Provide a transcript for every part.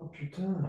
Oh putain.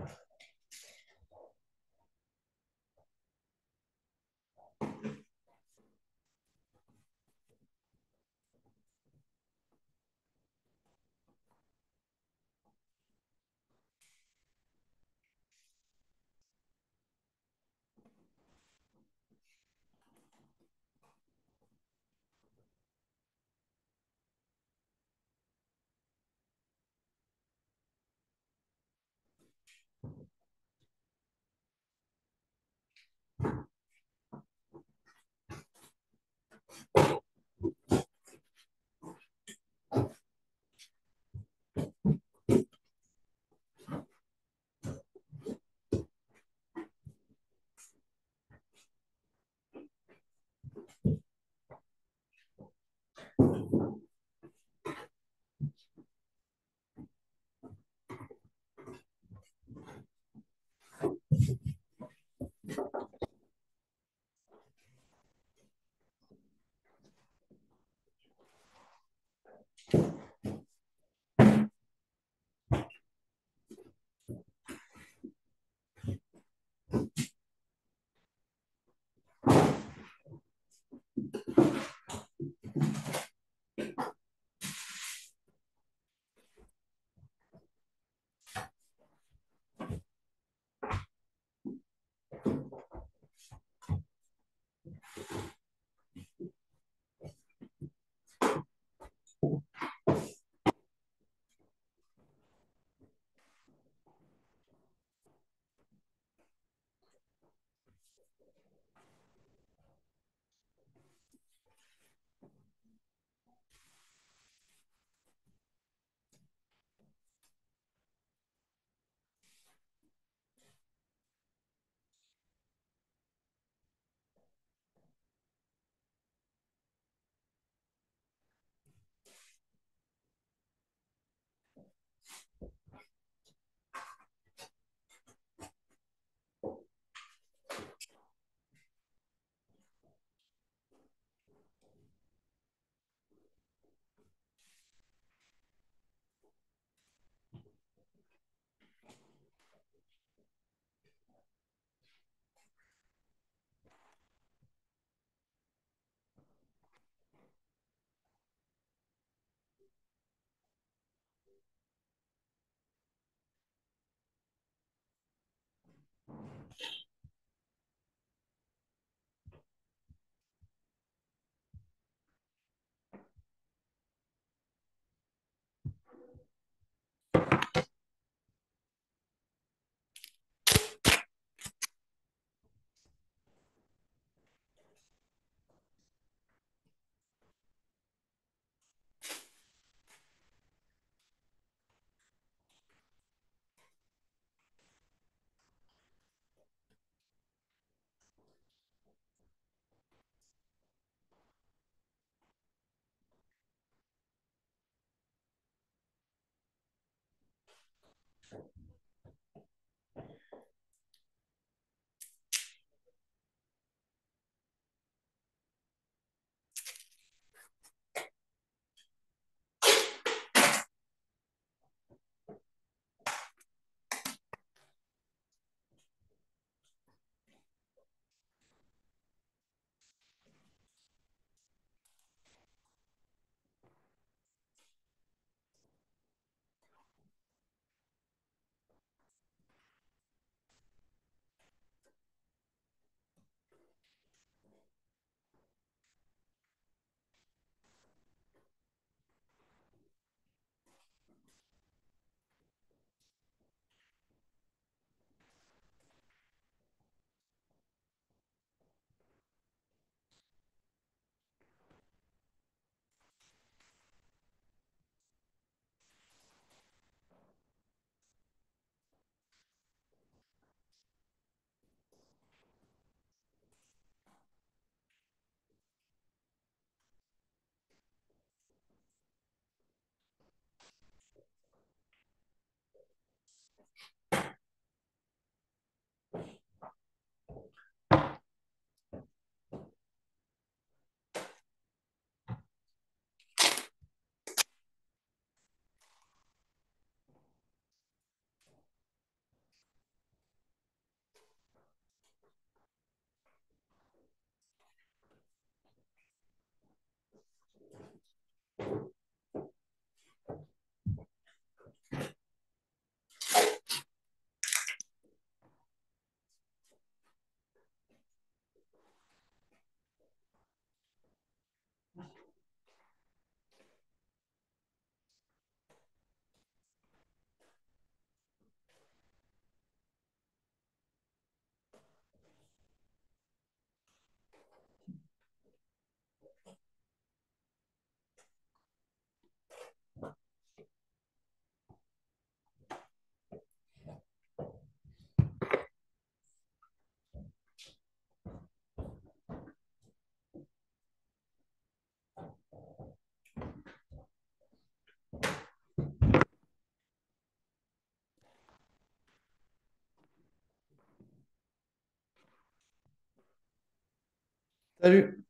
Salut.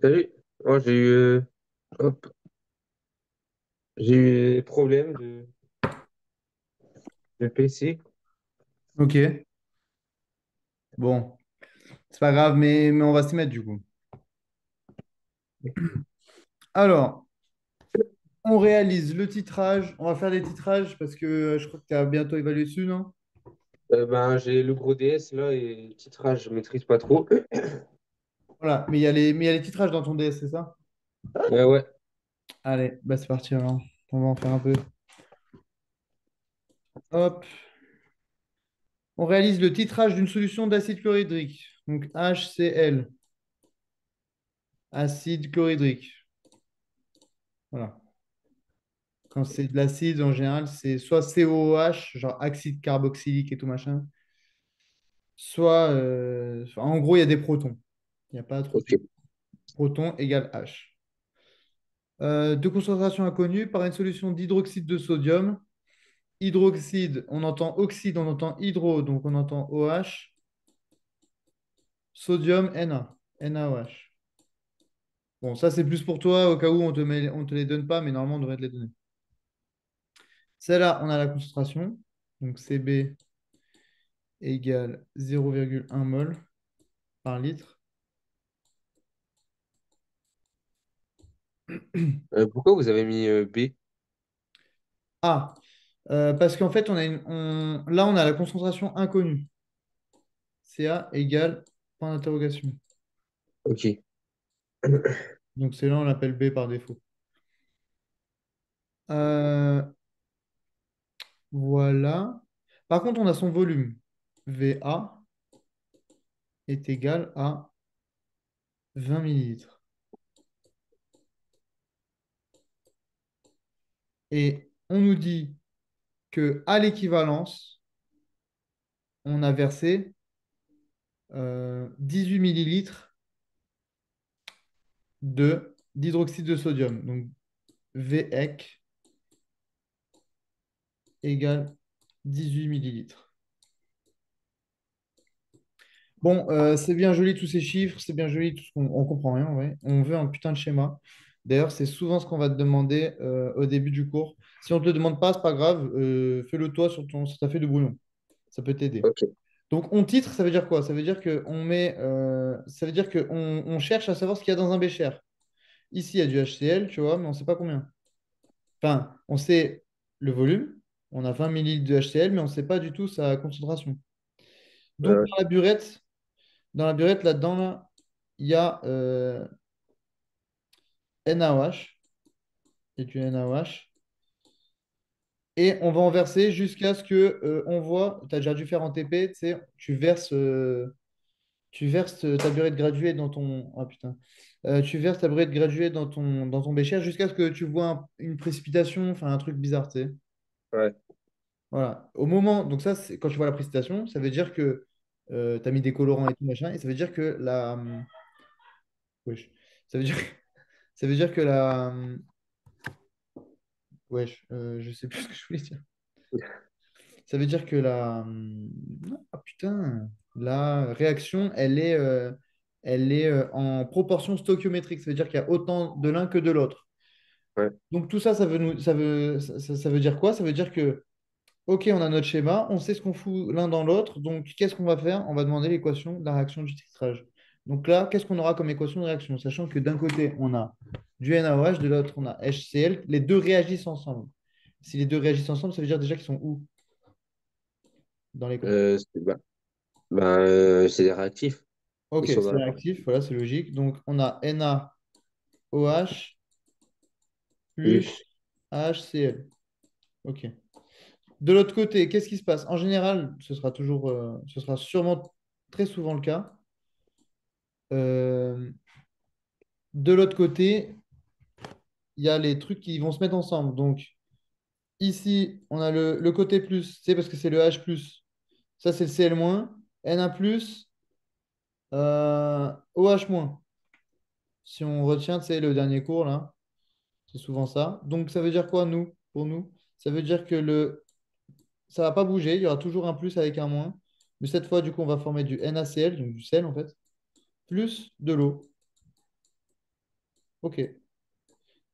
Salut, moi hop, j'ai eu des problèmes de PC. Ok. Bon, c'est pas grave, mais on va s'y mettre du coup. Alors, on réalise le titrage. On va faire des titrages parce que je crois que tu as bientôt évalué dessus, non? J'ai le gros DS là et le titrage, je maîtrise pas trop. Voilà, mais il y a les titrages dans ton DS, c'est ça? Ouais, Allez, bah c'est parti alors. On va en faire un peu. Hop. On réalise le titrage d'une solution d'acide chlorhydrique. Donc HCl, acide chlorhydrique. Voilà. Quand c'est de l'acide, en général, c'est soit COOH, genre acide carboxylique et tout machin, soit, en gros, il y a des protons. Il n'y a pas trop de ok. proton égale H. De concentration inconnue par une solution d'hydroxyde de sodium. Hydroxyde, on entend oxyde, on entend hydro, donc on entend OH. Sodium, Na, NaOH. Bon, ça c'est plus pour toi au cas où on te les donne pas, mais normalement on devrait te les donner. Celle-là, on a la concentration. Donc Cb égale 0,1 mol par litre. Pourquoi vous avez mis B? Ah, parce qu'en fait, là on a la concentration inconnue. Ca égale point d'interrogation. Ok. Donc c'est là on l'appelle B par défaut. Euh, voilà. Par contre, on a son volume. VA est égal à 20 millilitres. Et on nous dit que à l'équivalence, on a versé 18 millilitres d'hydroxyde de sodium. Donc VEC égale 18 millilitres. Bon, c'est bien joli tous ces chiffres, c'est bien joli tout ce qu'on on comprend rien, ouais. On veut un putain de schéma. D'ailleurs, c'est souvent ce qu'on va te demander au début du cours. Si on ne te le demande pas, c'est pas grave, fais-le toi sur ta feuille de brouillon. Ça peut t'aider. Ok. Donc, on titre, ça veut dire quoi? Ça veut dire ça veut dire qu'on on cherche à savoir ce qu'il y a dans un bécher. Ici, il y a du HCl, tu vois, mais on ne sait pas combien. Enfin, on sait le volume, on a 20 millilitres de HCl, mais on ne sait pas du tout sa concentration. Donc, Ouais. dans la burette, là-dedans, là, il y a NaOH et du NaOH. Et on va en verser jusqu'à ce que on voit, tu as déjà dû faire en TP, tu sais, tu verses ta burette graduée dans ton. Oh putain. Tu verses ta burette graduée dans ton bécher jusqu'à ce que tu vois une précipitation, enfin un truc bizarre, tu sais. Ouais. Voilà. Au moment, donc ça, c'est quand tu vois la précipitation, ça veut dire que tu as mis des colorants et tout machin, et ça veut dire que wesh. Ça veut dire, ça veut dire que wesh, je sais plus ce que je voulais dire. Ça veut dire que ah, putain, la réaction, elle est en proportion stoichiométrique. Ça veut dire qu'il y a autant de l'un que de l'autre. Ouais. Donc tout ça, ça veut dire quoi? Ça veut dire que, OK, on a notre schéma, on sait ce qu'on fout l'un dans l'autre. Donc qu'est-ce qu'on va faire? On va demander l'équation de la réaction du titrage. Donc là, qu'est-ce qu'on aura comme équation de réaction? Sachant que d'un côté, on a du NaOH, de l'autre, on a HCl. Les deux réagissent ensemble. Si les deux réagissent ensemble, ça veut dire déjà qu'ils sont où dans l'équation? C'est des réactifs. Ok, Ils sont dans c'est la partie réactif, voilà, c'est logique. Donc, on a NaOH plus plus. HCl. Ok. De l'autre côté, qu'est-ce qui se passe? En général, ce sera sûrement très souvent le cas. Euh, de l'autre côté, il y a les trucs qui vont se mettre ensemble. Donc, ici, on a le côté plus, c'est parce que c'est le H plus. Ça, c'est le Cl moins. Na plus, OH moins. Si on retient, c'est le dernier cours, là. C'est souvent ça. Donc, ça veut dire quoi, nous, pour nous? Ça veut dire que ça va pas bouger. Il y aura toujours un plus avec un moins. Mais cette fois, du coup, on va former du NaCl, donc du sel, en fait, plus de l'eau. Ok.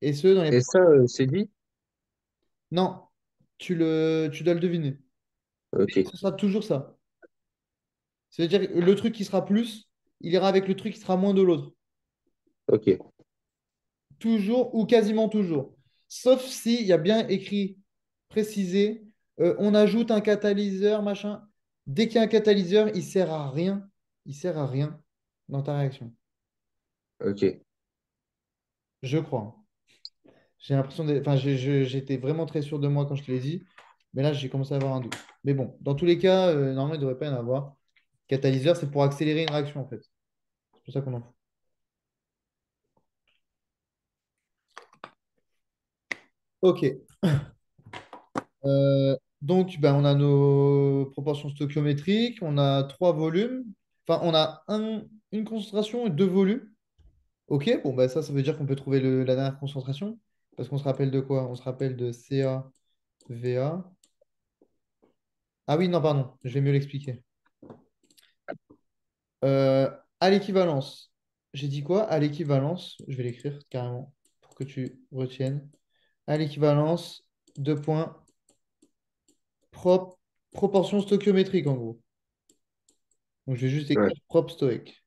Et ce, dans les... Et ça, c'est dit? Non, tu dois le deviner. Ok, Ce sera toujours ça. C'est-à-dire que le truc qui sera plus, il ira avec le truc qui sera moins de l'autre. ok, Toujours ou quasiment toujours. Sauf s'il y a bien écrit, précisé, on ajoute un catalyseur, machin. Dès qu'il y a un catalyseur, il sert à rien. Il sert à rien dans ta réaction. ok. Je crois. J'ai l'impression enfin, j'étais vraiment très sûr de moi quand je te l'ai dit. Mais là, j'ai commencé à avoir un doute. Mais bon, dans tous les cas, normalement, il ne devrait pas y en avoir. Catalyseur, c'est pour accélérer une réaction, en fait. C'est pour ça qu'on en fout. Ok. Donc, ben, on a nos proportions stoichiométriques, on a trois volumes, enfin, on a une concentration et deux volumes. Ok, bon, ben, ça veut dire qu'on peut trouver la dernière concentration, parce qu'on se rappelle de quoi? On se rappelle de CA, VA. Ah oui, non, pardon, je vais mieux l'expliquer. À l'équivalence, j'ai dit quoi? À l'équivalence, je vais l'écrire carrément pour que tu retiennes. À l'équivalence, deux points, proportion stoichiométrique en gros. Donc, je vais juste Ouais, écrire propre stoïque.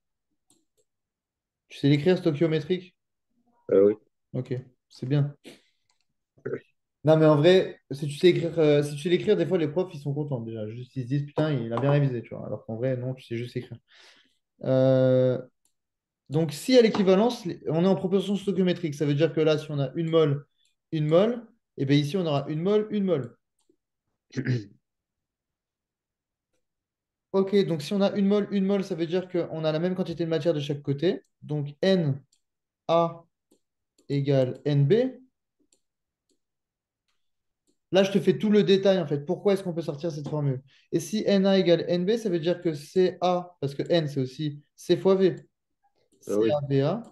Tu sais l'écrire stoichiométrique? oui. Ok, c'est bien. Non, mais en vrai, si tu sais écrire, si tu sais l'écrire, des fois, les profs, ils sont contents déjà. Juste, ils se disent, putain, il a bien révisé, tu vois. Alors qu'en vrai, non, tu sais juste écrire. Euh, donc, si à l'équivalence, on est en proportion stoichiométrique, ça veut dire que là, si on a une mole, et bien ici, on aura une mole, une mole. Ok, donc si on a une mole, ça veut dire qu'on a la même quantité de matière de chaque côté. Donc, NA égale NB. Là, je te fais tout le détail, en fait. Pourquoi est-ce qu'on peut sortir cette formule? Et si NA égale NB, ça veut dire que CA, parce que N, c'est aussi C fois V. Ah oui. CAVA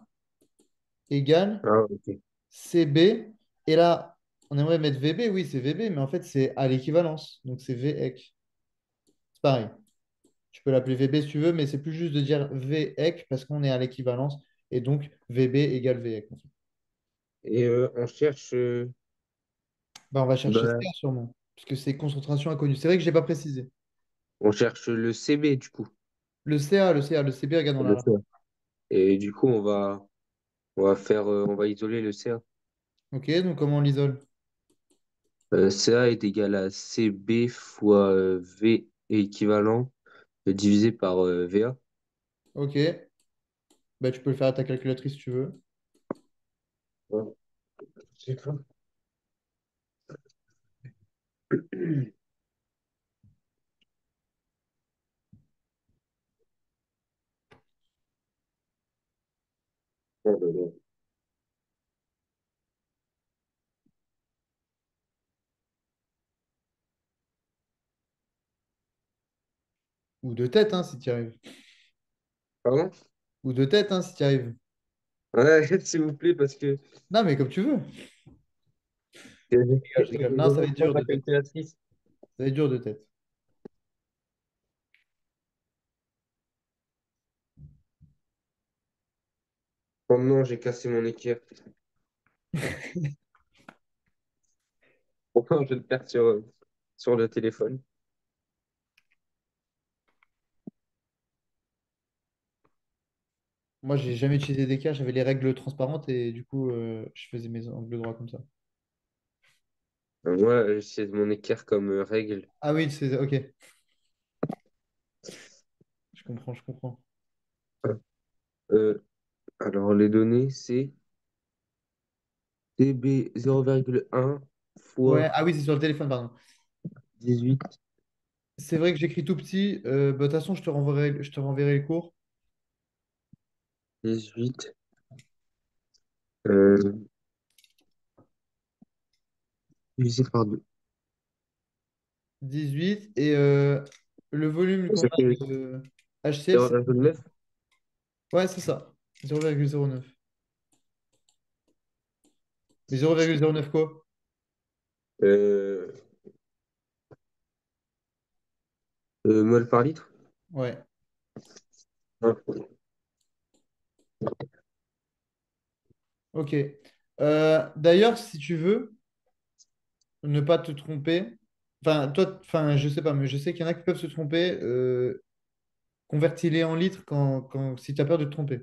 égale Ah, ok. CB. Et là, on aimerait mettre VB. Oui, c'est VB, mais en fait, c'est à l'équivalence. Donc, c'est VEC. C'est pareil. Tu peux l'appeler VB si tu veux, mais c'est plus juste de dire VEC parce qu'on est à l'équivalence. Et donc, VB égale VEC, en fait. Et on cherche, Bah, on va chercher bah, CA sûrement, puisque c'est concentration inconnue. C'est vrai que je n'ai pas précisé. on cherche le CB du coup. Le CB, regarde, on Le l'a là. CA. Et du coup, on va isoler le CA. Ok, donc comment on l'isole? CA est égal à CB fois V équivalent divisé par VA. Ok, bah, tu peux le faire à ta calculatrice si tu veux. Ouais. C'est quoi? Oh là là. Ou de tête, hein, si tu y arrives. Pardon? Ou de tête, hein, si tu y arrives. Ouais, s'il vous plaît, parce que Non, mais comme tu veux. Je rigole. j'ai Non, ça va vraiment être pas dur ma de tête. calculatrice. Ça va être dur de tête. Oh non, j'ai cassé mon équerre. Pourquoi je vais le perdre sur le téléphone? Moi, j'ai jamais utilisé des cas, j'avais les règles transparentes et du coup, je faisais mes angles droits comme ça. Moi, c'est mon équerre comme règle. Ah oui, c'est ok. Je comprends, je comprends. Euh, alors, les données, c'est TB 0,1 Ouais, fois ah oui, c'est sur le téléphone, pardon. 18, C'est vrai que j'écris tout petit. Bah, de toute façon, je te renverrai les cours. 18 euh, divisé par 2. 18 et le volume qu'on Ça fait a de HCl, c'est 0,9. ouais, c'est ça. 0,09. Mais 0,09 quoi? Euh, mol par litre. Ouais. Ah. Ok. D'ailleurs, si tu veux ne pas te tromper, enfin, toi, enfin, je sais pas, mais je sais qu'il y en a qui peuvent se tromper. Convertis-les en litres si tu as peur de te tromper.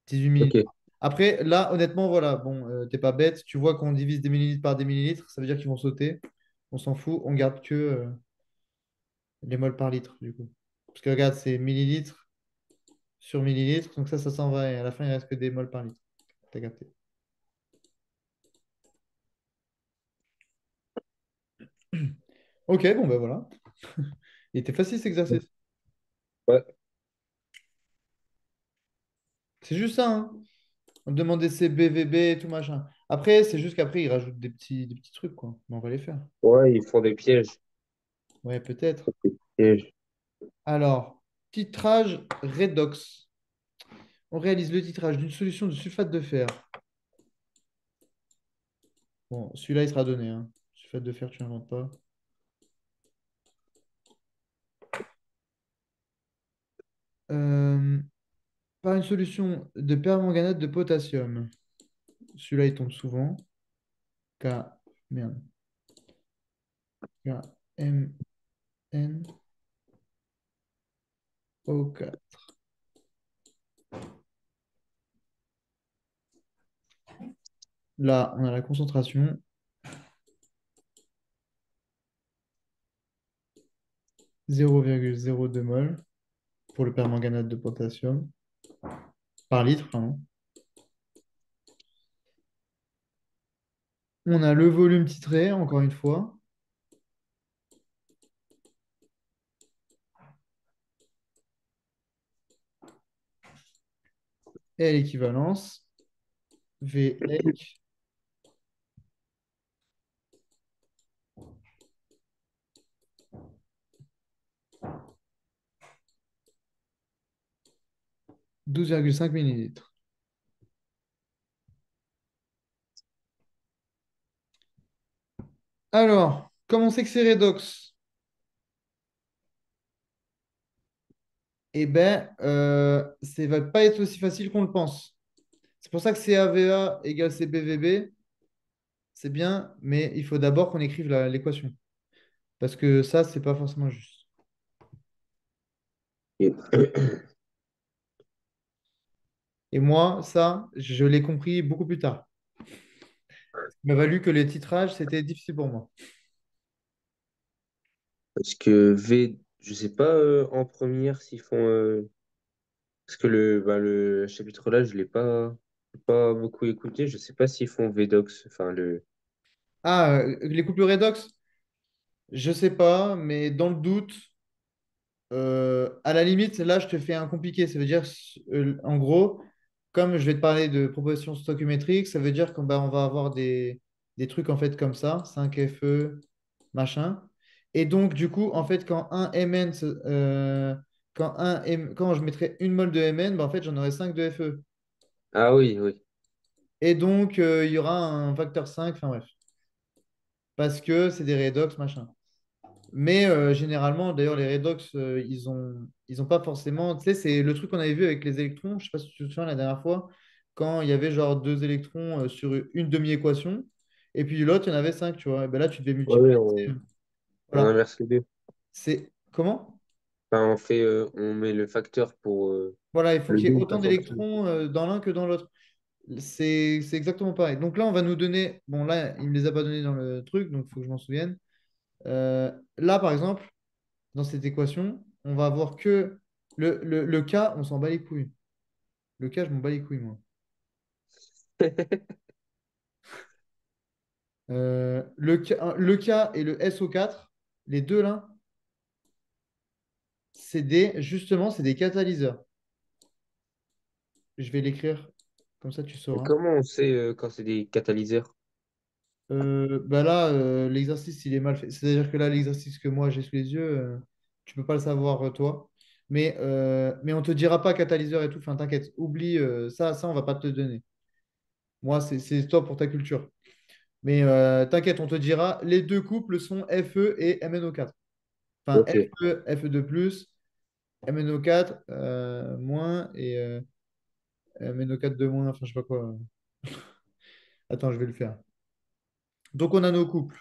18 millilitres. Ok. Après, là, honnêtement, voilà, bon, t'es pas bête. Tu vois qu'on divise des millilitres par des millilitres, ça veut dire qu'ils vont sauter. On s'en fout, on garde que les moles par litre, du coup. Parce que regarde, c'est millilitres sur millilitres, donc ça s'en va. Et à la fin, il reste que des moles par litre. T'as capté. Ok, bon, ben voilà. Il était facile cet exercice. Ouais. C'est juste ça, hein. On demandait ses BVB et tout machin. Après, c'est juste qu'après, ils rajoutent des petits trucs, quoi. Mais on va les faire. Ouais, ils font des pièges. Ouais, peut-être. Des pièges. Alors, titrage redox. On réalise le titrage d'une solution de sulfate de fer. Bon, celui-là, il sera donné, hein. Sulfate de fer, tu n'inventes pas. Euh, Par une solution de permanganate de potassium. Celui-là, il tombe souvent. K, merde. KMNO4. Là, on a la concentration. 0,02 mol pour le permanganate de potassium. Par litre, pardon. On a le volume titré, encore une fois. Et l'équivalence. VEC 12,5 millilitres. Alors, comment c'est que c'est redox? Eh bien, ça ne va pas être aussi facile qu'on le pense. C'est pour ça que CAVA égale CBVB, c'est bien, mais il faut d'abord qu'on écrive l'équation. Parce que ça, c'est pas forcément juste. Et- Et moi, ça, je l'ai compris beaucoup plus tard. Il m'a valu que les titrages, c'était difficile pour moi. Parce que V, je sais pas en première s'ils font. Parce que le chapitre là, je l'ai pas beaucoup écouté. Je sais pas s'ils font Vedox. Enfin, Ah, les couples redox, je sais pas, mais dans le doute, à la limite, là, je te fais un compliqué. Ça veut dire, en gros, comme je vais te parler de propositions stoichiométriques, ça veut dire qu'on on va avoir des trucs en fait comme ça, 5 FE, machin. Et donc, du coup, en fait, quand je mettrai une mole de Mn, en fait, j'en aurai 5 de FE. Ah oui, oui. Et donc, il y aura un facteur 5, enfin bref, parce que c'est des redox, machin. Mais généralement, d'ailleurs, les redox, ils ont pas forcément. Tu sais, c'est le truc qu'on avait vu avec les électrons. Je sais pas si tu te souviens la dernière fois, quand il y avait genre 2 électrons sur une demi-équation, et puis l'autre, il y en avait 5, tu vois. Et ben là, tu devais Ouais, multiplier. ouais, on Voilà. inverse les deux. C'est comment? Enfin, on met le facteur pour Voilà, il faut le qu'il y ait double autant comme ça. d'électrons dans l'un que dans l'autre. C'est exactement pareil. Donc là, on va nous donner. Bon, là, il ne me les a pas donnés dans le truc, donc il faut que je m'en souvienne. Là, par exemple, dans cette équation, on va avoir que le K, on s'en bat les couilles. Le K, je m'en bats les couilles, moi. Le K et le SO4, les deux là, justement, c'est des catalyseurs. Je vais l'écrire, comme ça tu Et sauras. comment on sait quand c'est des catalyseurs? Bah là, l'exercice, il est mal fait. C'est-à-dire que là, l'exercice que moi j'ai sous les yeux, tu peux pas le savoir, toi. Mais on te dira pas catalyseur et tout. Enfin, t'inquiète, oublie ça, on va pas te le donner. Moi, c'est toi pour ta culture. Mais t'inquiète, on te dira, les deux couples sont Fe et MnO4. Enfin, Ok. Fe, Fe2+, MnO4 moins et MnO4 de moins, enfin, je sais pas quoi. Attends, je vais le faire. Donc, on a nos couples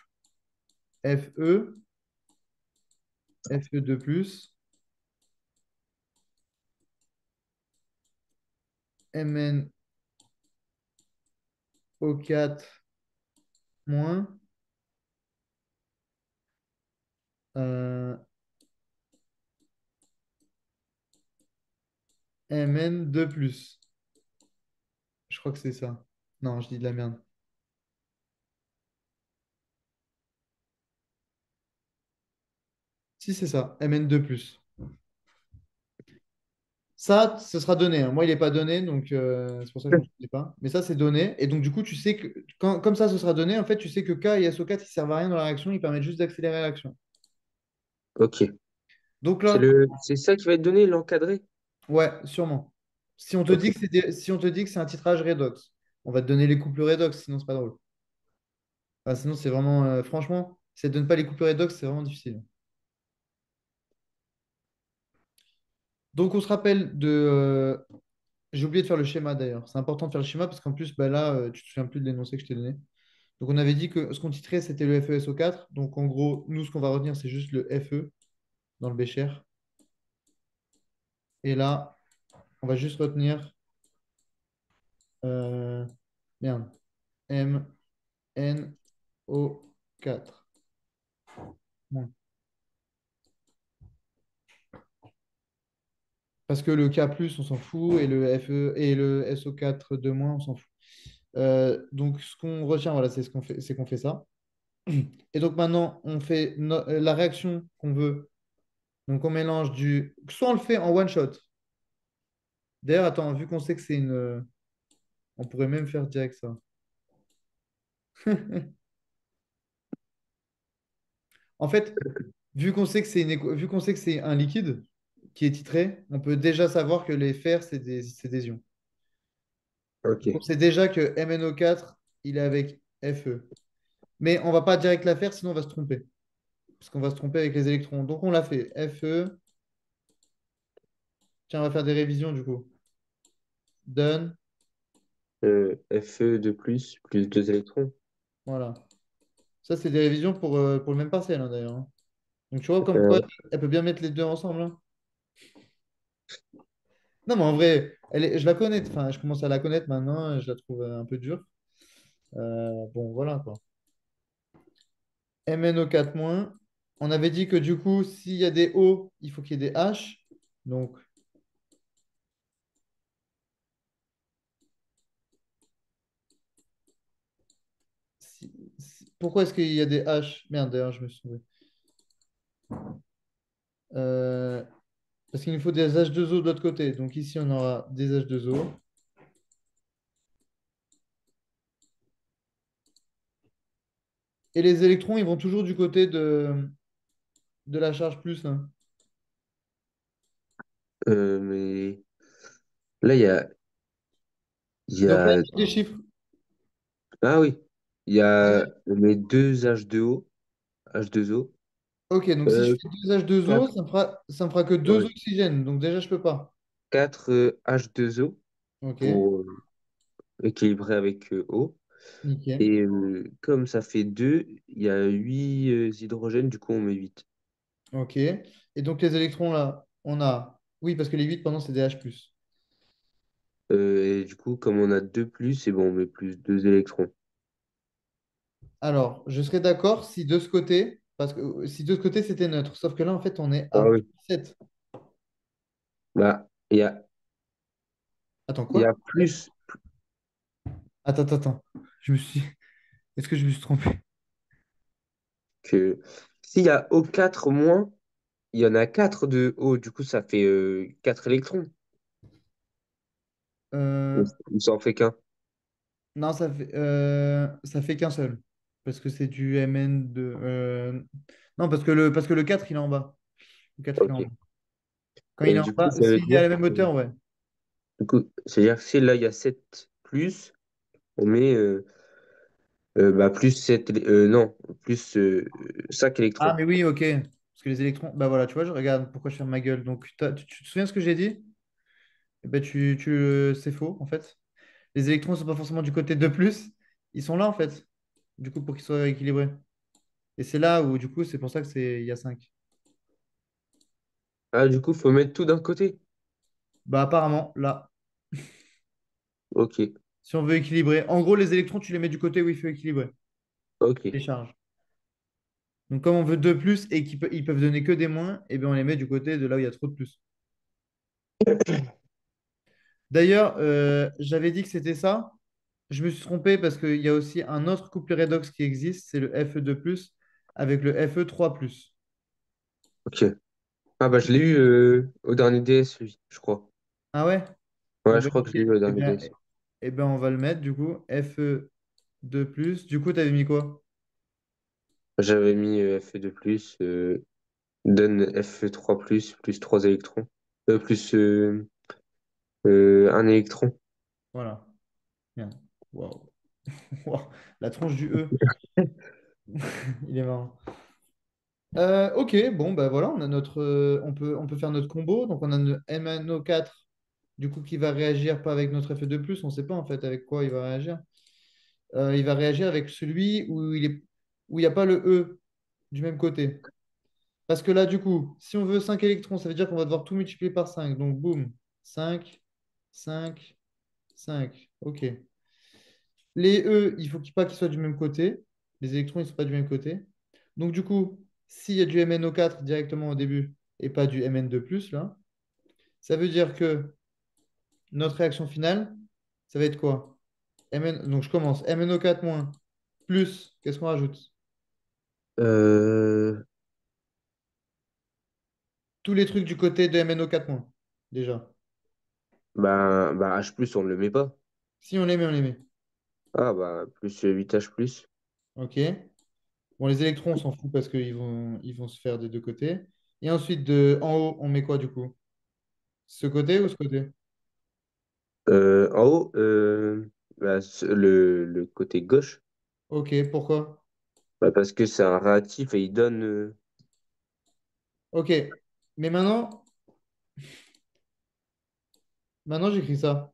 Fe, Fe2+, MnO4-, euh, Mn2+. Je crois que c'est ça. Non, je dis de la merde. Si, c'est ça, Mn2+. Ça, ce sera donné, hein. Moi, il n'est pas donné, donc c'est pour ça que je ne m'en souviens pas. Mais ça, c'est donné. Et donc, du coup, tu sais que, comme ça, ce sera donné, en fait, tu sais que K et SO4, ils servent à rien dans la réaction, ils permettent juste d'accélérer la réaction. Ok. Donc là, C'est ça qui va être donné, l'encadré? ouais, sûrement. Si on te Ok. dit que si on te dit que c'est un titrage redox, on va te donner les couples redox, sinon, c'est pas drôle. Enfin, sinon, c'est vraiment, franchement, si elle ne donne pas les couples redox, c'est vraiment difficile. Donc, on se rappelle de. J'ai oublié de faire le schéma d'ailleurs. C'est important de faire le schéma parce qu'en plus, bah, là, tu te souviens plus de l'énoncé que je t'ai donné. Donc, on avait dit que ce qu'on titrait, c'était le FeSO4. Donc, en gros, nous, ce qu'on va retenir, c'est juste le Fe dans le Bécher. Et là, on va juste retenir euh, merde, MnO4. Bon. Parce que le K+, on s'en fout, et le Fe et le SO4 de moins, on s'en fout. Donc, ce qu'on retient, voilà, c'est ce qu'on fait, c'est qu'on fait ça. Et donc, maintenant, on fait la réaction qu'on veut. Donc, on mélange du. Soit on le fait en one shot. D'ailleurs, attends, vu qu'on sait que c'est une. On pourrait même faire direct ça. En fait, vu qu'on sait que c'est vu qu'on sait que c'est un liquide qui est titré, on peut déjà savoir que les fers, c'est des ions. Donc, on Ok. sait déjà que MnO4, il est avec Fe. Mais on va pas direct la faire, sinon on va se tromper. Parce qu'on va se tromper avec les électrons. Donc, on l'a fait. Fe. Tiens, on va faire des révisions du coup. Done. Fe2+, plus 2 électrons. Voilà. Ça, c'est des révisions pour le même partiel, hein, d'ailleurs, hein. Donc, tu vois, comme quoi, Euh, elle peut bien mettre les deux ensemble, hein. Non, mais en vrai, je la connais. Enfin, je commence à la connaître maintenant. Je la trouve un peu dure. Bon, voilà, quoi. MnO4-. On avait dit que du coup, s'il y a des O, il faut qu'il y ait des H. Donc, pourquoi est-ce qu'il y a des H? Merde, d'ailleurs, je me suis trompé. Euh, Parce qu'il nous faut des H2O de l'autre côté. Donc, ici, on aura des H2O. Et les électrons, ils vont toujours du côté de la charge plus, hein. mais là, il y Donc là, a... il y a des chiffres. Ah oui, il y a les deux H2O, H2O, Ok, donc si je euh, fais deux H2O, 4, ça me fera que deux ouais, oxygènes. Donc déjà, je peux pas. 4 H2O Ok, pour équilibrer avec O. nickel. Et comme ça fait 2, il y a 8 hydrogènes, du coup on met 8. Ok. Et donc les électrons là, on a. Oui, parce que les 8 pendant c'est des H+. Et du coup, comme on a 2 plus, et bon, on met plus 2 électrons. Alors, je serais d'accord si de ce côté, parce que si de ce côté c'était neutre. Sauf que là, en fait, on est Ah à oui. 7. Bah, Attends, il y quoi? a plus Attends, attends, attends. Je me suis. Est-ce que je me suis trompé? que... S'il y a O4 moins, il y en a 4 de O, du coup ça fait 4 électrons. Euh, Ou ça en fait qu'un. Non, ça fait qu'un seul. Parce que c'est du Mn2. Non, parce que le 4 il est en bas. Le 4 il est en Ok. bas. Quand il est Et en du coup, bas, ça veut s'il est à dire la même hauteur, ouais. c'est-à-dire que si là il y a 7 plus, on met bah, plus 7 non, plus 5 Ah, électrons. mais oui, ok. Parce que les électrons, bah voilà, tu vois, je regarde pourquoi je ferme ma gueule. Donc, tu te souviens ce que j'ai dit? Eh ben, c'est faux, en fait. Les électrons ne sont pas forcément du côté de plus, Ils sont là, en fait, du coup, pour qu'ils soient équilibrés. Et c'est là où, du coup, c'est pour ça que il y a 5. Ah, du coup, faut mettre tout d'un côté. Bah, apparemment, là, Ok, si on veut équilibrer. En gros, les électrons, tu les mets du côté où il faut équilibrer ok. les charges. Donc, comme on veut 2 plus et ils peuvent donner que des moins, et bien on les met du côté de là où il y a trop de plus. D'ailleurs, j'avais dit que c'était ça. Je me suis trompé parce qu'il y a aussi un autre couplet redox qui existe, c'est le Fe2 plus avec le Fe3 plus. Ok. Ah bah je l'ai eu au dernier DS, lui, je crois. Ah ouais? Eh Ouais, je ben, crois que je l'ai eu au dernier DS. on va le mettre du coup. Fe2 plus. Du coup, tu avais mis quoi? J'avais mis Fe2+, donne Fe3+, plus 3 électrons. Plus un électron. Voilà. Bien. Waouh. Waouh. La tronche du E. Il est marrant. Ok, bon, bah voilà, on a on peut faire notre combo. Donc, on a le MnO4, du coup, qui va réagir pas avec notre Fe2 plus. On ne sait pas en fait avec quoi il va réagir. Il va réagir avec celui où il n'y a pas le E du même côté. Parce que là, du coup, si on veut 5 électrons, ça veut dire qu'on va devoir tout multiplier par 5. Donc, boum, 5, 5, 5. OK. Les E, il faut pas qu'ils soient du même côté. Les électrons, ils ne sont pas du même côté. Donc, du coup, s'il y a du MnO4 directement au début et pas du Mn2+, là, ça veut dire que notre réaction finale, ça va être quoi? Donc, je commence. MnO4 moins plus, qu'est-ce qu'on rajoute? Euh, Tous les trucs du côté de MnO4 moins, déjà. bah H+, on ne le met pas. Si on les met, on les met. Ah bah plus 8H+. OK. Bon, les électrons, on s'en fout parce ils vont se faire des deux côtés. Et ensuite, en haut, on met quoi du coup? Ce côté ou ce côté? En haut, bah, le côté gauche, OK, pourquoi? bah, parce que c'est un réactif et il donne. OK. Mais maintenant j'écris ça.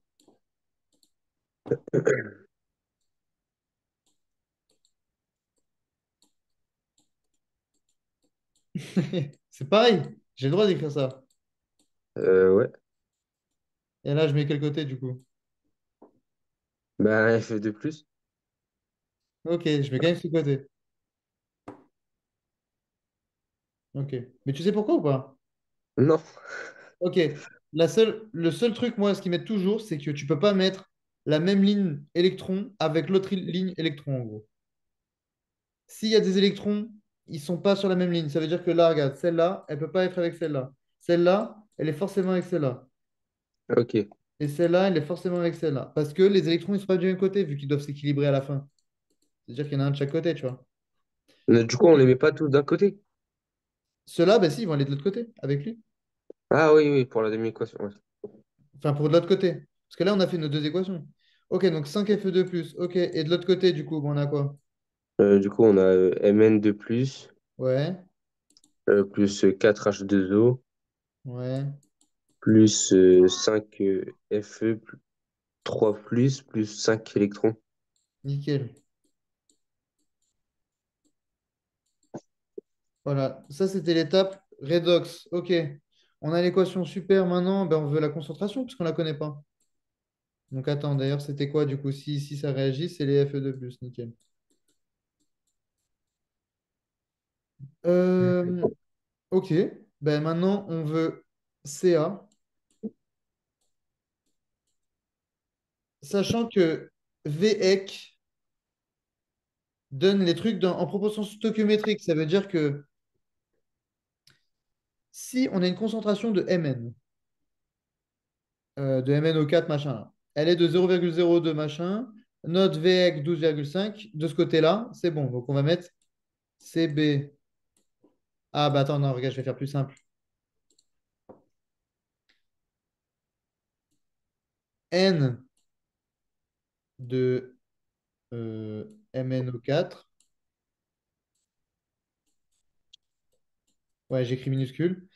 C'est pareil. J'ai le droit d'écrire ça. Ouais, Et là, je mets quel côté du coup? bah Fe2+. OK, je mets quand même ce côté. OK. Mais tu sais pourquoi ou pas? Non, OK. Le seul truc, moi, ce qu'ils mettent toujours, c'est que tu peux pas mettre la même ligne électron avec l'autre ligne électron, en gros. S'il y a des électrons, ils sont pas sur la même ligne. Ça veut dire que là, regarde, celle-là, elle peut pas être avec celle-là. Celle-là, elle est forcément avec celle-là. ok. Et celle-là, elle est forcément avec celle-là. Parce que les électrons, ils sont pas du même côté, vu qu'ils doivent s'équilibrer à la fin. C'est-à-dire qu'il y en a un de chaque côté, tu vois. Du coup, on les Ok. met pas tous d'un côté. Ceux-là, ben si, ils vont aller de l'autre côté, avec lui. Ah oui, oui, pour la demi-équation. Ouais. Enfin, pour de l'autre côté. Parce que là, on a fait nos deux équations. Ok, donc 5Fe2 plus. Ok, et de l'autre côté, du coup, bon, on a quoi? Du coup, on a Mn2+, Ouais, plus 4H2O, ouais, plus 5 Fe, 3 plus 5 électrons. nickel. Voilà, ça c'était l'étape redox. Ok, on a l'équation super maintenant, ben, on veut la concentration puisqu'on ne la connaît pas. Donc attends, d'ailleurs c'était quoi du coup? Si ça réagit, c'est les Fe2 plus, nickel. Euh, ok, ben maintenant on veut Ca, sachant que Vec donne les trucs en proportion stoichiométrique. Ça veut dire que si on a une concentration de Mn, de MnO4 machin, là, elle est de 0,02 machin, notre Vec 12,5, de ce côté-là, c'est bon. Donc on va mettre CB. Ah, bah attends, non, regarde, je vais faire plus simple. N de MnO4. Ouais, j'écris minuscule.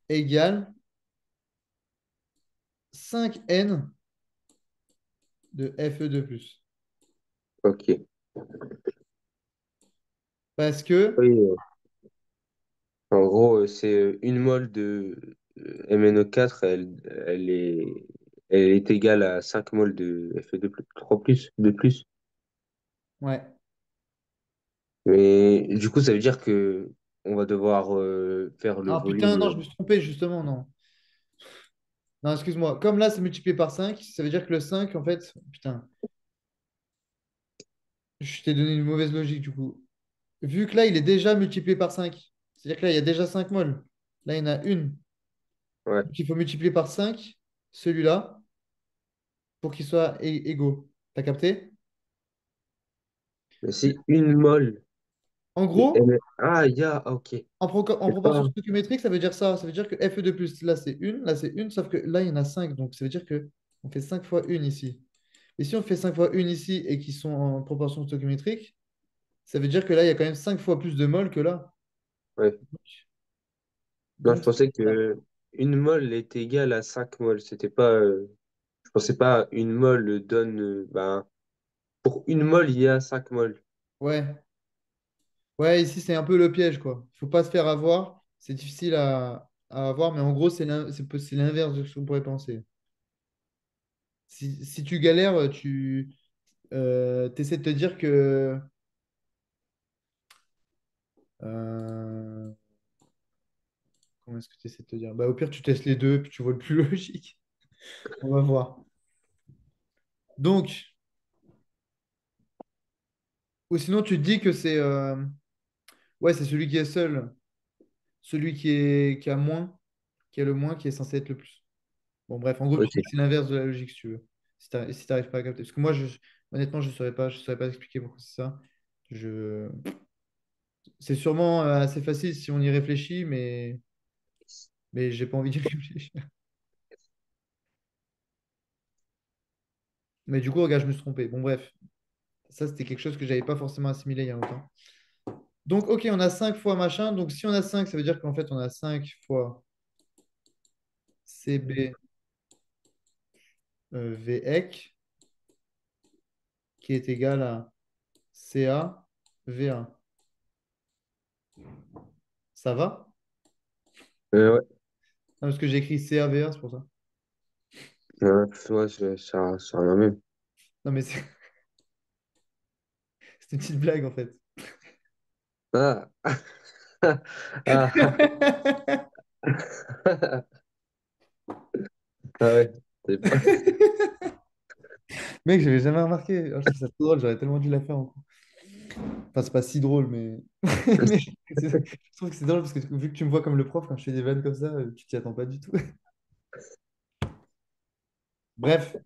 Égale 5N de Fe2 plus. Ok. Parce que, Oui, en gros, c'est une mole de MnO4, elle est égale à 5 moles de Fe2+, 3 plus, de plus. ouais. Mais du coup, ça veut dire que on va devoir faire le Ah putain, volume. non, je me suis trompé, justement, non. Non, excuse-moi. Comme là, c'est multiplié par 5, ça veut dire que le 5 en fait, putain, je t'ai donné une mauvaise logique, du coup. Vu que là, il est déjà multiplié par 5, c'est-à-dire que là, il y a déjà 5 moles. Là, il y en a une. Ouais. Donc, il faut multiplier par 5 celui-là, pour qu'il soit égaux. T'as capté? Mais si une mole En de gros, Ah, ok. en C'est pas. proportion stoichiométrique, ça veut dire ça. Ça veut dire que Fe2 plus, là, c'est une, sauf que là, il y en a 5. Donc, ça veut dire que on fait 5 fois une ici. Et si on fait 5 fois une ici et qui sont en proportion stoichiométrique, ça veut dire que là, il y a quand même 5 fois plus de moles que là. Ouais. Non, je Donc, c'est pensais ça. que une mole était égale à 5 moles. C'était pas. Je pensais pas une mole donne. Ben, pour une mole, il y a 5 moles. Ouais. Ouais, ici, c'est un peu le piège, quoi. Il faut pas se faire avoir. C'est difficile à avoir, mais en gros, c'est l'inverse de ce qu'on pourrait penser. Si tu galères, tu essaies de te dire que. euh, comment est-ce que tu essaies de te dire? Bah, au pire, tu testes les deux, puis tu vois le plus logique. On va voir. Donc, ou sinon, tu te dis que c'est ouais, c'est celui qui est seul, celui qui a moins, qui est le moins, qui est censé être le plus. Bon, bref, en gros, tu dis que Ok. c'est l'inverse de la logique, si tu veux. Si t'arrives pas à capter. Parce que moi, honnêtement, je saurais pas expliquer pourquoi c'est ça. Je... C'est sûrement assez facile si on y réfléchit, mais j'ai pas envie d'y réfléchir. Mais du coup, regarde, je me suis trompé. Bon, bref, ça, c'était quelque chose que j'avais pas forcément assimilé il y a longtemps. Donc, ok, on a 5 fois machin. Donc, si on a 5 ça veut dire qu'en fait, on a 5 fois CB VEC qui est égal à CA VA. Ça va? Ouais. Non, parce que j'ai écrit CA VA, c'est pour ça. Ouais, ça revient même. Non, mais c'est c'est une petite blague en fait. Ah. Ah. Ah ouais. C'est pas. Mec, j'avais jamais remarqué. Oh, je trouve ça trop drôle, j'aurais tellement dû la faire en cours. Enfin, c'est pas si drôle, mais, mais je trouve que c'est drôle parce que vu que tu me vois comme le prof quand je fais des vannes comme ça, tu t'y attends pas du tout. Bref,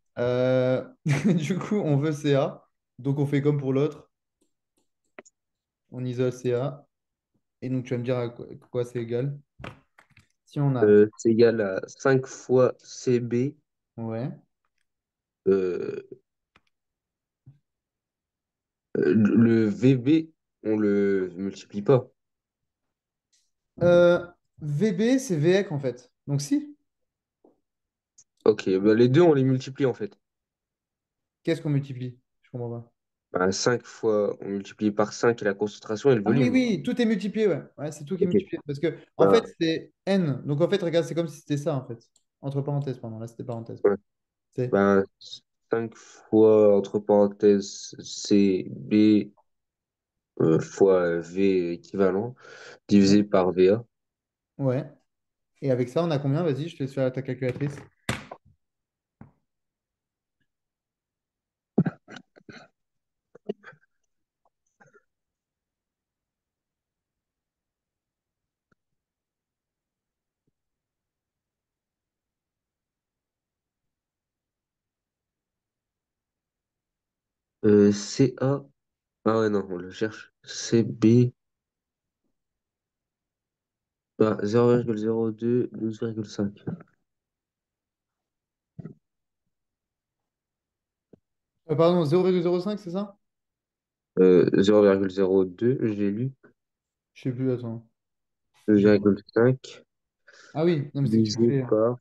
du coup, on veut CA. Donc, on fait comme pour l'autre. On isole CA. Et donc, tu vas me dire à quoi c'est égal. Si on a. C'est égal à 5 fois CB. Ouais. euh, le VB, on le multiplie pas. VB, c'est VEC en fait. Donc, si. Ok, bah les deux, on les multiplie en fait. Qu'est-ce qu'on multiplie? Je comprends pas. Bah, 5 fois, on multiplie par 5 la concentration et le Ah oui, volume. oui, tout est multiplié, ouais. Ouais, c'est tout qui est Ok. multiplié. Parce que, en fait, Bah, c'est N. Donc, en fait, regarde, c'est comme si c'était ça, en fait. Entre parenthèses, pardon. Là, c'était parenthèse. ouais. C'est Bah, 5 fois, entre parenthèses, CB fois V équivalent, ouais. divisé par VA. Ouais. Et avec ça, on a combien? Vas-y, je te laisse faire ta calculatrice. CA. Ah ouais, non, on le cherche. CB. Ah, 0,02, 12,5. Pardon, 0,05, c'est ça? 0,02, j'ai lu. Je sais plus, attends. Je vais voir. 2,5 Ah oui, non, mais c'est que tu divisé fais. par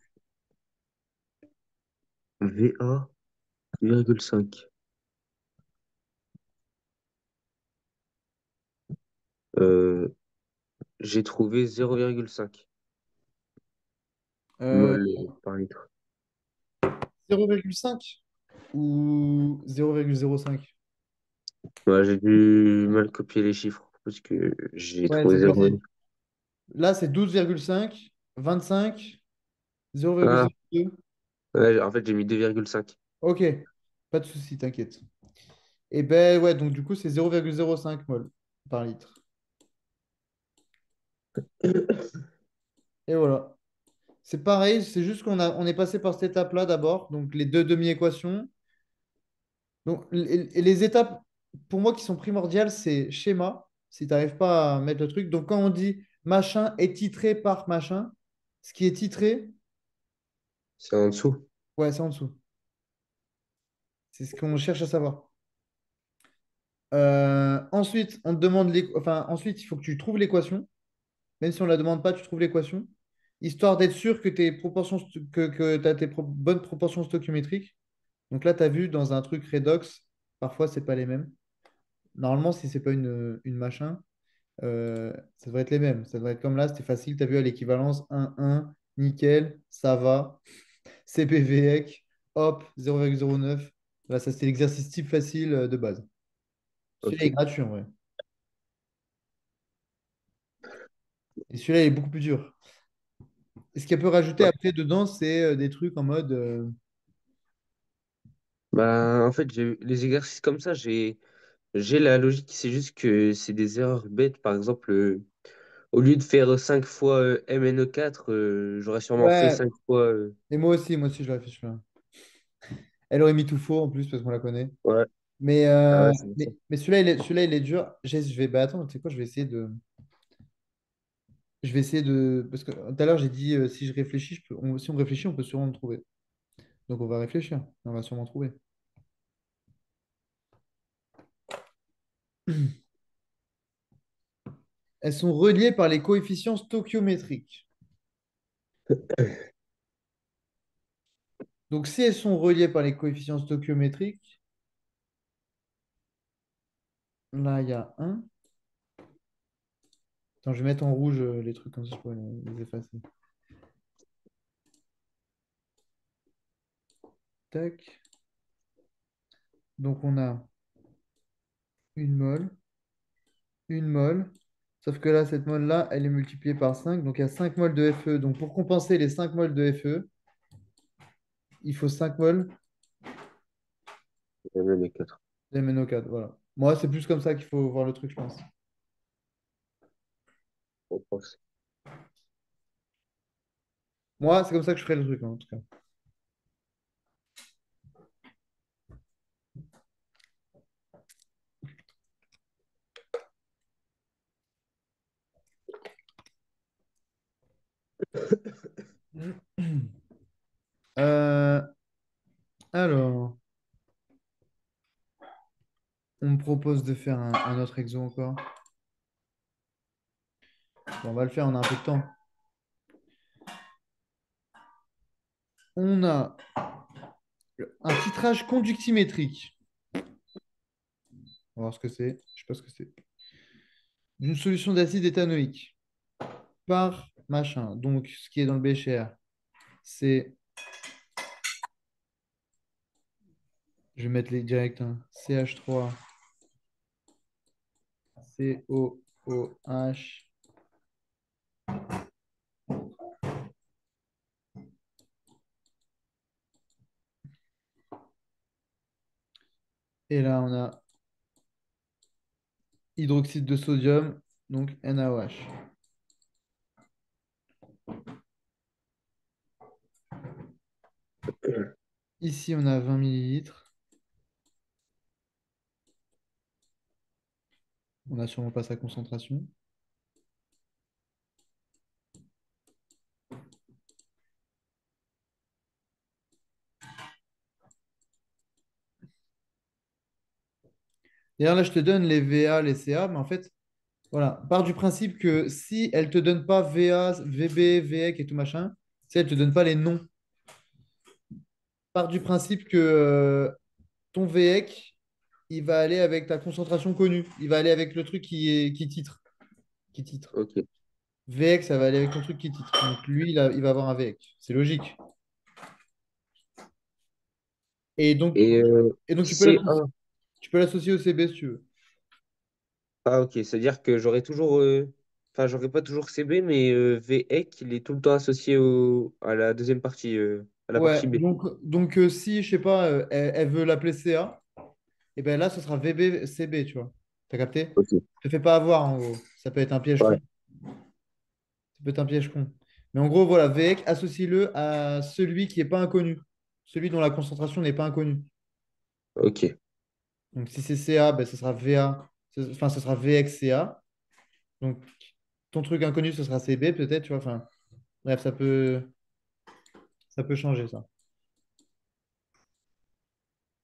VA, 2,5. Euh, j'ai trouvé 0,5 Euh, mol par litre. 0,5 ou 0,05? Ouais, j'ai dû mal copier les chiffres parce que j'ai Ouais, trouvé c'est 0. possible. Là, c'est 12,5, 25, Ah, 0,02. ouais, en fait, j'ai mis 2,5. Ok, pas de souci, t'inquiète. Et ben ouais, donc du coup, c'est 0,05 mol par litre. Et voilà. C'est pareil, c'est juste on est passé par cette étape-là d'abord, donc les deux demi-équations. Donc, et les étapes, pour moi, qui sont primordiales, c'est schéma, si tu n'arrives pas à mettre le truc. Donc, quand on dit machin est titré par machin, ce qui est titré, C'est en dessous. ouais, c'est en dessous. C'est ce qu'on cherche à savoir. Ensuite, on te demande enfin, ensuite, il faut que tu trouves l'équation. Même si on ne la demande pas, tu trouves l'équation. Histoire d'être sûr que tes proportions, que tu as tes bonnes proportions stoichiométriques. Donc là, tu as vu dans un truc redox, parfois, c'est pas les mêmes. Normalement, si c'est pas une machin, ça devrait être les mêmes. Ça devrait être comme là, c'était facile. Tu as vu à l'équivalence 1, nickel, ça va. CPVEC, hop, 0,09. Là, ça, c'était l'exercice type facile de base. Celui-là est Ok. gratuit en vrai. Et celui-là il est beaucoup plus dur. Et ce qu'elle peut rajouter Ouais. après dedans, c'est des trucs en mode. Bah, en fait, les exercices comme ça, j'ai la logique. C'est juste que c'est des erreurs bêtes. Par exemple, au lieu de faire 5 fois MNE4, j'aurais sûrement fait Ouais, 5 fois. et moi aussi, je l'aurais fait celui-là. Elle aurait mis tout faux en plus parce qu'on la connaît. Ouais, Mais, ah ouais, c'est pour ça. celui-là, il est dur. Je vais, bah attends, tu sais quoi, je vais essayer de, parce que tout à l'heure j'ai dit si je réfléchis, si on réfléchit, on peut sûrement le trouver. Donc on va réfléchir, on va sûrement trouver. Elles sont reliées par les coefficients stoichiométriques. Donc si elles sont reliées par les coefficients stoichiométriques, là il y a un. Attends, je vais mettre en rouge les trucs comme ça, je pourrais les effacer. Tac. Donc on a une mole, une mole. Sauf que là, cette mole-là, elle est multipliée par 5. Donc il y a 5 moles de Fe. Donc pour compenser les 5 moles de Fe, il faut 5 moles MNE4, d'MnO4. Voilà. Moi, c'est plus comme ça qu'il faut voir le truc, je pense. je pense. Moi, c'est comme ça que je ferais le truc, hein, en tout cas. Euh, alors, on me propose de faire un autre exo encore. Bon, on va le faire, on a un peu de temps. On a un titrage conductimétrique. On va voir ce que c'est. Je sais pas ce que c'est. D'une solution d'acide éthanoïque par machin. Donc, ce qui est dans le BCR, c'est, je vais mettre les directs, hein, CH3, COOH. Et là, on a hydroxyde de sodium, donc NaOH. Ici, on a 20 millilitres. On n'a sûrement pas sa concentration. D'ailleurs, là, je te donne les VA, les CA, mais en fait, voilà, part du principe que si elle ne te donne pas VA, VB, VEC et tout machin, si elle ne te donne pas les noms, part du principe que ton VEC, il va aller avec ta concentration connue. Il va aller avec le truc qui titre. qui titre. Ok. VX, ça va aller avec ton truc qui titre. Donc lui, il va avoir un VX. C'est logique. Et donc, Et et donc C1. tu peux l'associer au CB si tu veux. Ah, ok. C'est-à-dire que j'aurai toujours. Enfin, j'aurai pas toujours CB, mais VEC, il est tout le temps associé à la deuxième partie, à la Ouais, partie B. donc si, je sais pas, elle veut l'appeler CA, et ben là, ce sera VB, CB, tu vois. T'as capté? Ok. Te fais pas avoir, en gros. Ça peut être un piège con. Ouais. Ça peut être un piège con. Mais en gros, voilà, VEC, associe-le à celui qui n'est pas inconnu. Celui dont la concentration n'est pas inconnue. Ok. Donc si c'est CA, ben, ce sera VA, enfin, ce sera VXCA. Donc ton truc inconnu, ce sera CB peut-être, tu vois. Enfin, bref, ça peut changer ça.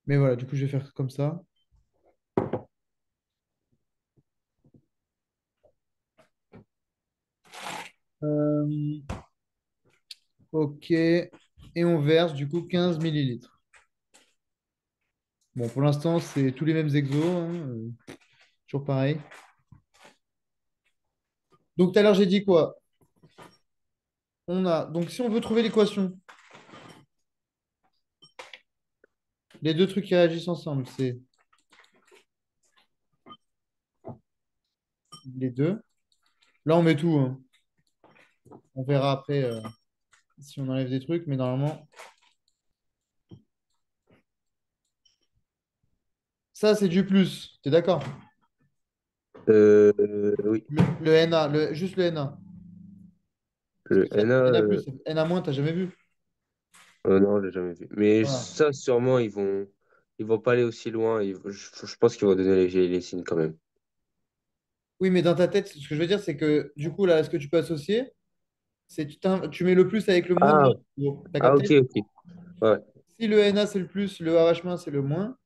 Mais voilà, du coup, je vais faire comme ça. Euh, ok. Et on verse du coup 15 millilitres. Bon, pour l'instant, c'est tous les mêmes exos, hein, toujours pareil. Donc tout à l'heure, j'ai dit quoi? On a, donc si on veut trouver l'équation, les deux trucs qui réagissent ensemble, c'est les deux. Là, on met tout, hein. On verra après si on enlève des trucs, mais normalement, ça, c'est du plus. T'es d'accord? Oui. Le NA, juste le NA. Parce que Le NA, NA plus, NA moins, t'as jamais vu. non, je l'ai jamais vu. Mais Voilà. ça, sûrement, ils vont pas aller aussi loin. Je pense qu'ils vont donner les signes quand même. Oui, mais dans ta tête, ce que je veux dire, c'est que du coup, là, ce que tu peux associer, c'est tu mets le plus avec le moins Ah, dans le T'as ah, ok, capté? ok. Ouais, Si le NA c'est le plus, le AH- c'est le moins,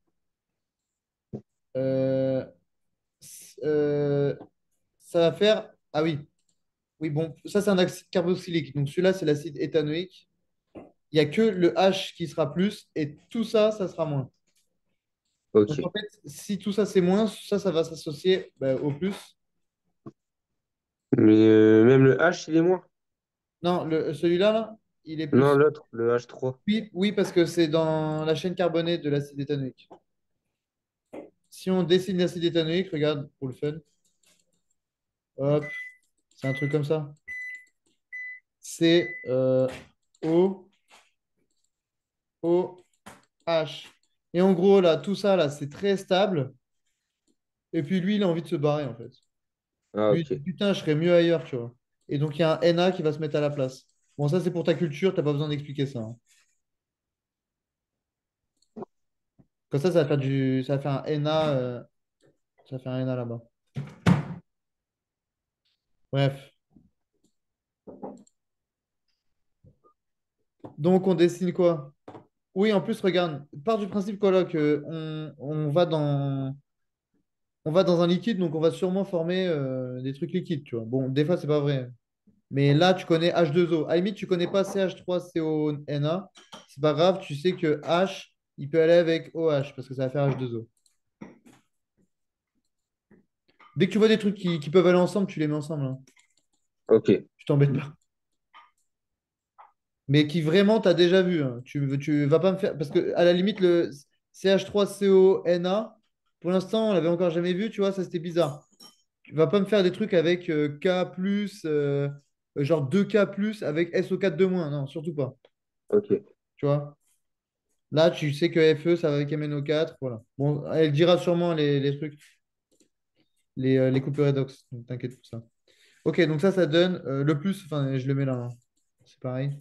euh, euh, ça va faire. Ah oui, oui, bon, ça c'est un acide carboxylique. Donc celui-là, c'est l'acide éthanoïque. Il n'y a que le H qui sera plus et tout ça, ça sera moins. Donc en ok. fait, si tout ça c'est moins, ça va s'associer au plus. Mais même le H, il est moins. Non, celui-là, là, il est Non, plus. l'autre, le H3. Oui, oui, parce que c'est dans la chaîne carbonée de l'acide éthanoïque. Si on dessine l'acide éthanoïque, regarde pour le fun, hop, c'est un truc comme ça. C'est O, O, H. Et en gros, là, tout ça, là, c'est très stable. Et puis lui, il a envie de se barrer, en fait. Ah, Lui, il dit, ok. putain, je serais mieux ailleurs, tu vois. Et donc, il y a un NA qui va se mettre à la place. Bon, ça, c'est pour ta culture, t'as pas besoin d'expliquer ça, hein. Comme ça va faire ça va faire un NA, ça va faire un NA là-bas. Bref. Donc, on dessine quoi? Oui, en plus, regarde, part du principe quoi, là, que on va dans un liquide, donc on va sûrement former des trucs liquides, tu vois. Bon, des fois, c'est pas vrai. Mais là, tu connais H2O. À la limite, tu connais pas CH3CONA. C'est pas grave, tu sais que H, il peut aller avec OH parce que ça va faire H2O. Dès que tu vois des trucs qui peuvent aller ensemble, tu les mets ensemble, hein. Ok. Tu t'embêtes pas. Mais qui vraiment t'as déjà vu, hein. Tu vas pas me faire. Parce que à la limite, le CH3CONA, pour l'instant, on l'avait encore jamais vu, tu vois, ça c'était bizarre. Tu vas pas me faire des trucs avec K plus, genre 2K plus avec SO4 de moins. Non, surtout pas. Ok. Tu vois? Là, tu sais que FE, ça va avec MNO4. Voilà. Bon, elle dira sûrement les trucs, les couples redox. Donc, t'inquiète pour ça. Ok, donc ça donne le plus. Enfin, je le mets là, hein. C'est pareil.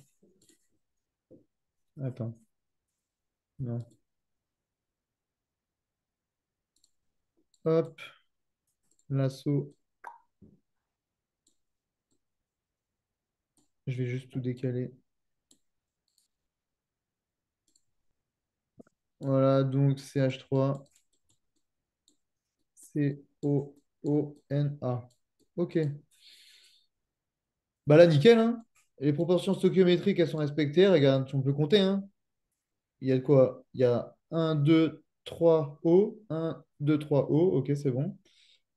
Attends. Non. Hop. Lasso. Je vais juste tout décaler. Voilà, donc CH3, COONA. Ok. Bah là, nickel, hein. Les proportions stoichiométriques, elles sont respectées. Regarde, on peut compter, hein. Il y a de quoi? Il y a un 2 3 O, un 2 3 O. Ok, c'est bon.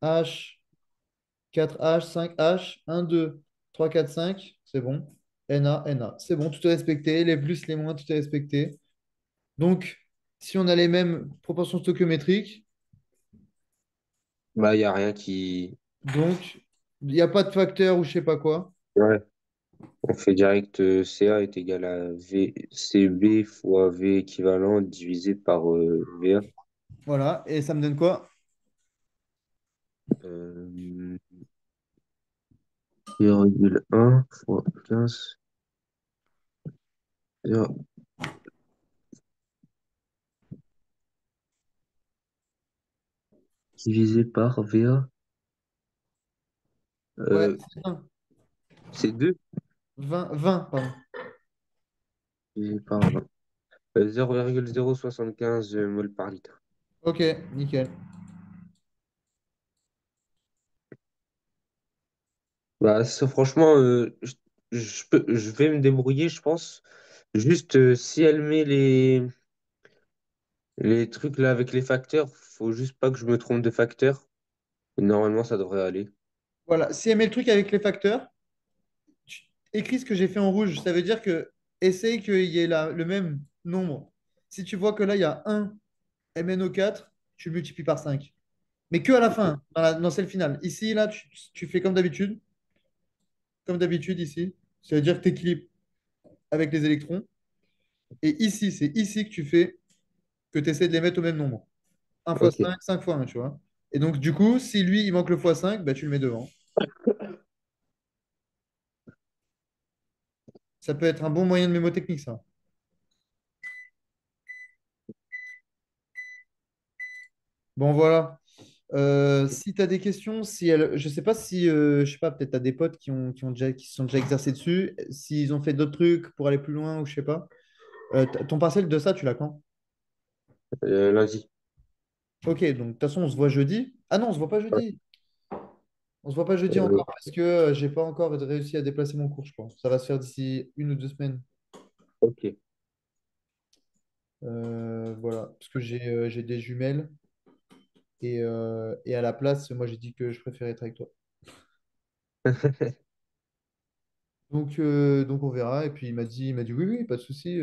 H. 4H, 5H, 1, 2, 3, 4, 5, c'est bon. Na, c'est bon, tout est respecté. Les plus, les moins, tout est respecté. Donc, si on a les mêmes proportions stoichiométriques, Bah, il n'y a rien qui. donc il n'y a pas de facteur ou je sais pas quoi. Ouais. On fait direct CA est égal à CB fois V équivalent divisé par VA. Voilà, et ça me donne quoi? Euh, 0,1 fois 15 divisé par VA. Ouais, Euh, c'est 20. c'est 2 20, pardon. divisé par 20. 0,075 mol par litre. Ok, nickel. Bah, ça, franchement, je vais me débrouiller, je pense. Juste, si elle met les trucs là avec les facteurs, faut juste pas que je me trompe de facteur. Normalement, ça devrait aller. Voilà, si elle met le truc avec les facteurs, tu écris ce que j'ai fait en rouge. Ça veut dire que essaye qu'il y ait le même nombre. Si tu vois que là, il y a un MnO4, tu le multiplies par 5. Mais que à la fin, dans celle finale. Ici, là, tu fais comme d'habitude ici. Ça veut dire que tu équilibres avec les électrons. Et ici, c'est ici que tu fais, que tu essaies de les mettre au même nombre. Un fois Ok. 5, 5 fois un, tu vois. Et donc, du coup, si lui, il manque le fois 5, bah, tu le mets devant. Ça peut être un bon moyen de mémotechnique, ça. Bon, voilà. Si tu as des questions, si elle, je sais pas si, je sais pas, peut-être tu as des potes qui se sont déjà exercés dessus, s'ils ont fait d'autres trucs pour aller plus loin ou je sais pas. Ton partiel de ça, tu l'as quand? Lundi. Ok, donc de toute façon, on se voit jeudi. Ah non, on se voit pas Ouais. jeudi. On se voit pas jeudi Euh, encore parce que j'ai pas encore réussi à déplacer mon cours, je crois. Ça va se faire d'ici 1 ou 2 semaines. ok. Voilà, parce que j'ai des jumelles et à la place, moi j'ai dit que je préférais être avec toi. Donc on verra. Et puis il m'a dit oui, oui, pas de souci.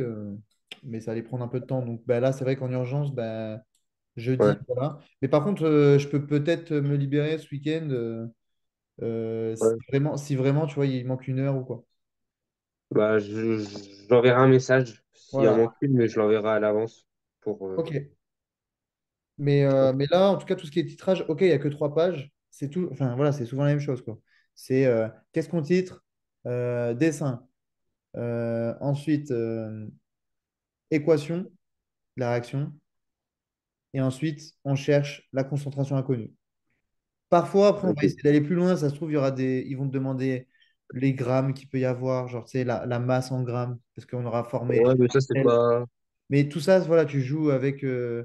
Mais ça allait prendre un peu de temps. Donc bah, là, c'est vrai qu'en urgence, bah, Ouais. jeudi, voilà. Mais par contre, je peux peut-être me libérer ce week-end si Ouais. vraiment, si vraiment, tu vois, il manque 1 heure ou quoi. Bah, j'enverrai un message s'il y en Voilà. manque une, mais je l'enverrai à l'avance pour. Ok. Mais là, en tout cas, tout ce qui est titrage, ok, il n'y a que 3 pages. C'est tout. Enfin, voilà, c'est souvent la même chose, quoi. C'est qu'est-ce qu'on titre, dessin. Ensuite, équation, la réaction. Et ensuite, on cherche la concentration inconnue. Parfois, après, on va Ok. essayer d'aller plus loin. Ça se trouve, ils vont te demander les grammes qu'il peut y avoir, genre, tu sais, la masse en grammes, parce qu'on aura formé. Ouais, mais ça, c'est pas. Mais tout ça, voilà, tu joues avec les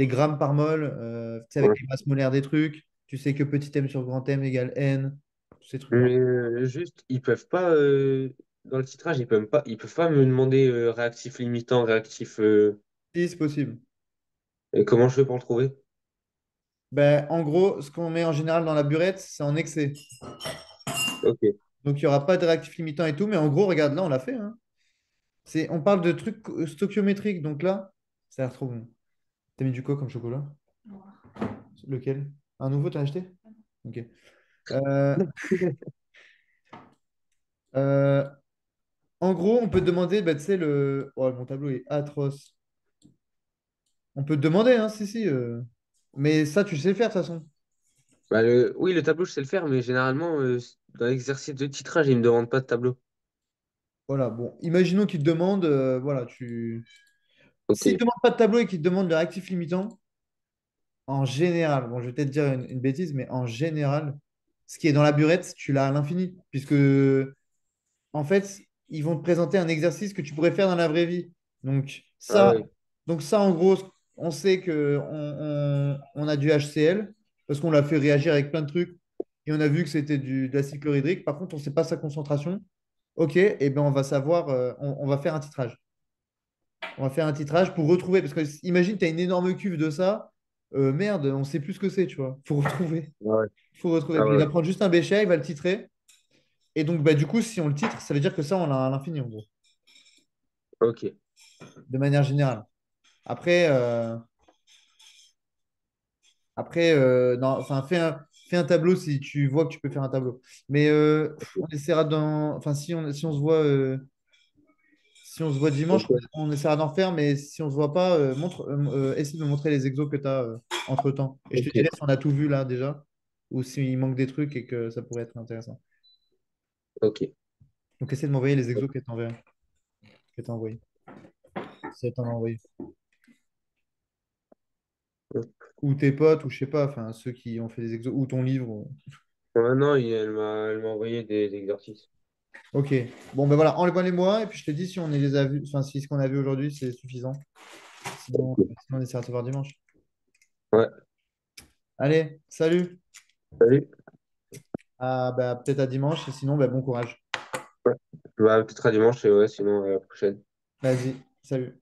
grammes par mol, tu sais, avec Ouais. les masses molaires des trucs. Tu sais que petit m sur grand M égale N, tous ces trucs-là. Mais juste, ils peuvent pas, dans le titrage, ils peuvent pas me demander réactif limitant, réactif. Si, c'est possible. Et comment je fais pour le trouver? Ben, en gros, ce qu'on met en général dans la burette, c'est en excès. Ok. Donc, il n'y aura pas de réactif limitant et tout. Mais en gros, regarde, là, on l'a fait, hein. On parle de trucs stoichiométriques. Donc là, ça a l'air trop bon. T'as mis du quoi comme chocolat? Lequel? Un nouveau, t'as acheté? Ok. Euh, euh, En gros, on peut te demander, bah, tu sais, Oh, mon tableau est atroce. On peut te demander, hein, si, si. Mais ça, tu sais le faire, de toute façon. Bah, oui, le tableau, je sais le faire, mais généralement, dans l'exercice de titrage, ils me demandent pas de tableau. Voilà, bon. Imaginons qu'il te demande, voilà, tu... Ok. S'il te demande pas de tableau et qu'il te demande le réactif limitant, en général, bon, je vais peut-être dire une bêtise, mais en général, ce qui est dans la burette, tu l'as à l'infini. Puisque en fait, ils vont te présenter un exercice que tu pourrais faire dans la vraie vie. Donc Ah ça, ouais. donc ça en gros, on sait que on a du HCl parce qu'on l'a fait réagir avec plein de trucs et on a vu que c'était de l'acide chlorhydrique. Par contre, on ne sait pas sa concentration. Ok, et ben on va savoir, on va faire un titrage. On va faire un titrage pour retrouver, parce que imagine, tu as une énorme cuve de ça. Merde, on sait plus ce que c'est, tu vois. Faut retrouver. Ah ouais. Faut retrouver. Ah Bah, il ouais. va prendre juste un béchet, il va le titrer. Et donc, bah, du coup, si on le titre, ça veut dire que ça, on l'a à l'infini, en gros, Ok. de manière générale. Après, non, enfin, fais un tableau si tu vois que tu peux faire un tableau. Mais on essaiera enfin, si on se voit, si on se voit dimanche, Ok. on essaiera d'en faire, mais si on se voit pas, essaie de me montrer les exos que tu as entre-temps. Et je te dirai Ok. si on a tout vu là déjà, ou s'il manque des trucs et que ça pourrait être intéressant. Ok. Donc essaie de m'envoyer les exos que t'as envoyé. Si t'en as envoyé. Ou tes potes, ou je sais pas, enfin ceux qui ont fait des exos, ou ton livre. Ouais, non, elle m'a envoyé des exercices. Ok. Bon, ben voilà, enlève-les-moi, et puis je te dis si on les a vus, enfin si ce qu'on a vu aujourd'hui c'est suffisant. Sinon, sinon on essaiera de se voir dimanche. Ouais. Allez, salut. Salut. Ah, bah, peut-être à dimanche, et sinon, bah, bon courage. Ouais. Bah, peut-être à dimanche et ouais, sinon à la prochaine. Vas-y, salut.